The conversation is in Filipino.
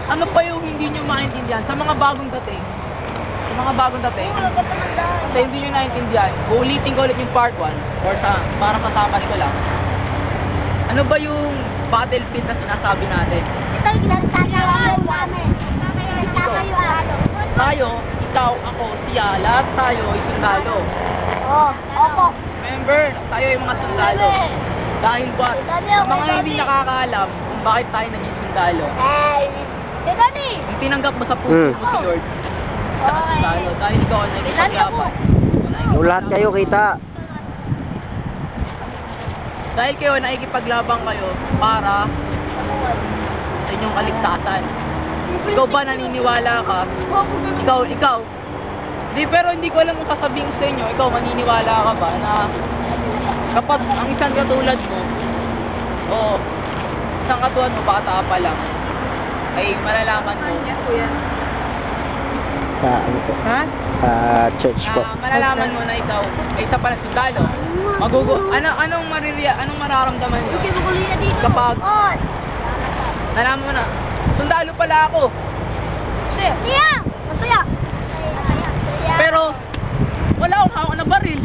Ano pa yung hindi nyo maintindihan sa mga bagong dating? Sa mga bagong dating? Sa hindi nyo naintindihan, uulitin ko ulit yung part 1 or para kasabas ko lang. Ano ba yung battlefield na sinasabi natin? Tayo, ikaw, ako, siya, lahat tayo ay sundalo. Opo. Remember, tayo ay mga sundalo. Dahil ba, sa mga hindi nakakaalam kung bakit tayo naging sundalo. Yung tinanggap mo sa puso mo si Lord, sa sundalo, dahil ikaw ay nakikipaglaban. Yung lahat kayo kita. Dahil kayo nakikipaglaban kayo para sa inyong kaligtasan. Ikaw ba naniniwala ka? Ikaw. Pero hindi ko alam kung sasabihin sa inyo, ikaw maniniwala ka ba na kapag ang isang katulad mo, o isang katulad mo, bata pa lang, ay malalaman mo. Ha? Church po. Malalaman mo na ikaw ay isa pala sundalo. Anong mararamdaman nyo? Kapag nalaman mo na, sundalo pala ako. Masaya. Pero wala akong hawak na baril.